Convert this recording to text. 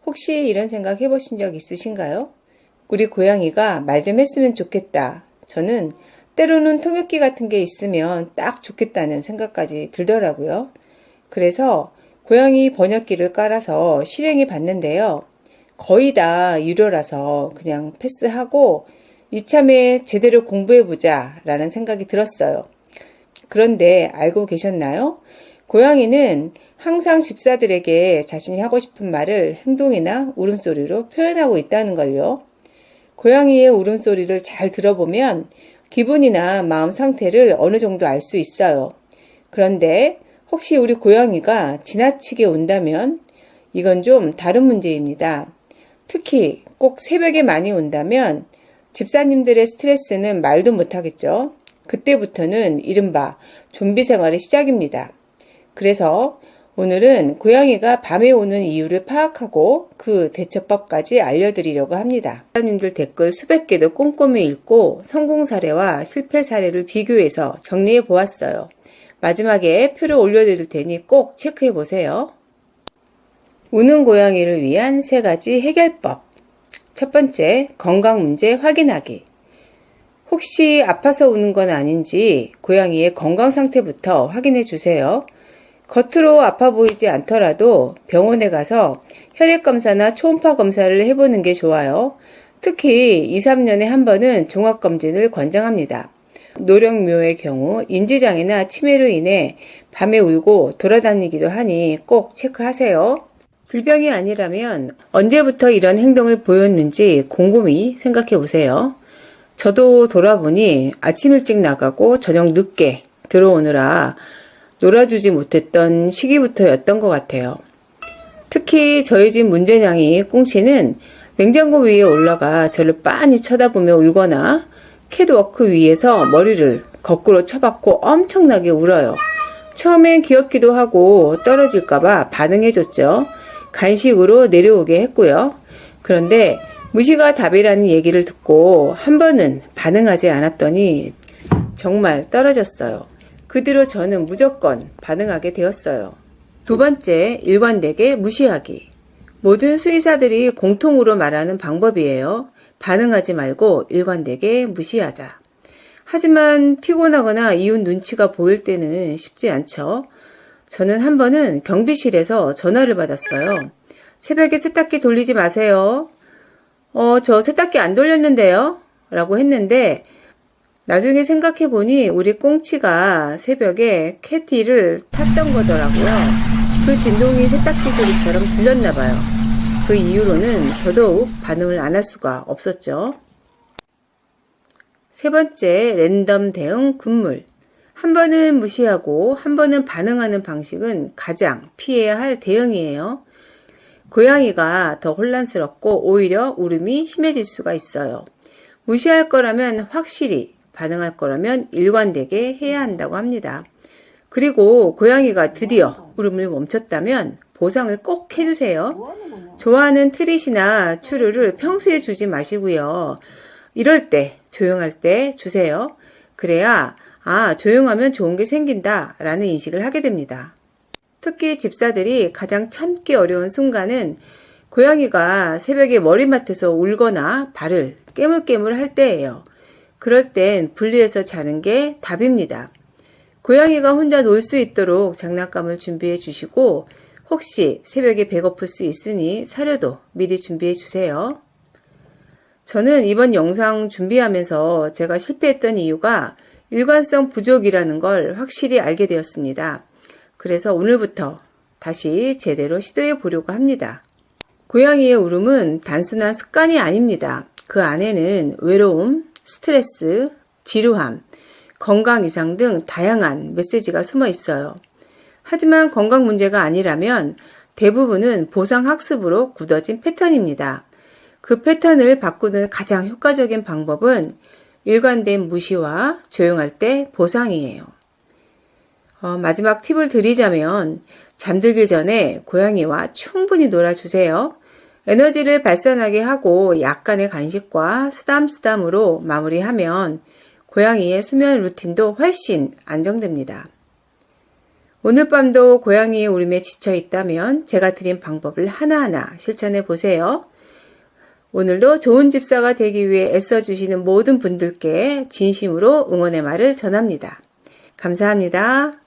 혹시 이런 생각 해보신 적 있으신가요? 우리 고양이가 말 좀 했으면 좋겠다. 저는 때로는 통역기 같은 게 있으면 딱 좋겠다는 생각까지 들더라고요. 그래서 고양이 번역기를 깔아서 실행해 봤는데요. 거의 다 유료라서 그냥 패스하고 이참에 제대로 공부해보자 라는 생각이 들었어요. 그런데 알고 계셨나요? 고양이는 항상 집사들에게 자신이 하고 싶은 말을 행동이나 울음소리로 표현하고 있다는 걸요. 고양이의 울음소리를 잘 들어보면 기분이나 마음 상태를 어느 정도 알 수 있어요. 그런데 혹시 우리 고양이가 지나치게 운다면 이건 좀 다른 문제입니다. 특히 꼭 새벽에 많이 운다면 집사님들의 스트레스는 말도 못하겠죠. 그때부터는 이른바 좀비 생활의 시작입니다. 그래서 오늘은 고양이가 밤에 오는 이유를 파악하고 그 대처법까지 알려드리려고 합니다. 집사님들 댓글 수백 개도 꼼꼼히 읽고 성공 사례와 실패 사례를 비교해서 정리해 보았어요. 마지막에 표를 올려드릴 테니 꼭 체크해 보세요. 우는 고양이를 위한 3가지 해결법. 첫 번째, 건강 문제 확인하기. 혹시 아파서 우는 건 아닌지 고양이의 건강 상태부터 확인해 주세요. 겉으로 아파 보이지 않더라도 병원에 가서 혈액 검사나 초음파 검사를 해보는 게 좋아요. 특히 2, 3년에 한 번은 종합검진을 권장합니다. 노령묘의 경우 인지장애나 치매로 인해 밤에 울고 돌아다니기도 하니 꼭 체크하세요. 질병이 아니라면 언제부터 이런 행동을 보였는지 곰곰이 생각해 보세요. 저도 돌아보니 아침 일찍 나가고 저녁 늦게 들어오느라 놀아주지 못했던 시기부터였던 것 같아요. 특히 저희 집 문제냥이 꽁치는 냉장고 위에 올라가 저를 빤히 쳐다보며 울거나 캣워크 위에서 머리를 거꾸로 쳐박고 엄청나게 울어요. 처음엔 귀엽기도 하고 떨어질까봐 반응해줬죠. 간식으로 내려오게 했고요. 그런데 무시가 답이라는 얘기를 듣고 한 번은 반응하지 않았더니 정말 떨어졌어요. 그 뒤로 저는 무조건 반응하게 되었어요. 두 번째, 일관되게 무시하기. 모든 수의사들이 공통으로 말하는 방법이에요. 반응하지 말고 일관되게 무시하자. 하지만 피곤하거나 이웃 눈치가 보일 때는 쉽지 않죠. 저는 한 번은 경비실에서 전화를 받았어요. 새벽에 세탁기 돌리지 마세요. 저 세탁기 안 돌렸는데요? 라고 했는데 나중에 생각해보니 우리 꽁치가 새벽에 캣티를 탔던 거더라고요. 그 진동이 세탁기 소리처럼 들렸나봐요. 그 이후로는 더더욱 반응을 안 할 수가 없었죠. 세 번째, 랜덤 대응 군물. 한 번은 무시하고 한 번은 반응하는 방식은 가장 피해야 할 대응이에요. 고양이가 더 혼란스럽고 오히려 울음이 심해질 수가 있어요. 무시할 거라면 확실히, 반응할 거라면 일관되게 해야 한다고 합니다. 그리고 고양이가 드디어 울음을 멈췄다면 보상을 꼭 해주세요. 좋아하는 트릿이나 추루를 평소에 주지 마시고요. 이럴 때, 조용할 때 주세요. 그래야 조용하면 좋은 게 생긴다 라는 인식을 하게 됩니다. 특히 집사들이 가장 참기 어려운 순간은 고양이가 새벽에 머리맡에서 울거나 발을 깨물깨물 할 때예요. 그럴 땐 분리해서 자는 게 답입니다. 고양이가 혼자 놀 수 있도록 장난감을 준비해 주시고 혹시 새벽에 배고플 수 있으니 사료도 미리 준비해 주세요. 저는 이번 영상 준비하면서 제가 실패했던 이유가 일관성 부족이라는 걸 확실히 알게 되었습니다. 그래서 오늘부터 다시 제대로 시도해 보려고 합니다. 고양이의 울음은 단순한 습관이 아닙니다. 그 안에는 외로움, 스트레스, 지루함, 건강 이상 등 다양한 메시지가 숨어 있어요. 하지만 건강 문제가 아니라면 대부분은 보상학습으로 굳어진 패턴입니다. 그 패턴을 바꾸는 가장 효과적인 방법은 일관된 무시와 조용할 때 보상이에요. 마지막 팁을 드리자면 잠들기 전에 고양이와 충분히 놀아주세요. 에너지를 발산하게 하고 약간의 간식과 쓰담쓰담으로 마무리하면 고양이의 수면 루틴도 훨씬 안정됩니다. 오늘 밤도 고양이의 울음에 지쳐 있다면 제가 드린 방법을 하나하나 실천해 보세요. 오늘도 좋은 집사가 되기 위해 애써주시는 모든 분들께 진심으로 응원의 말을 전합니다. 감사합니다.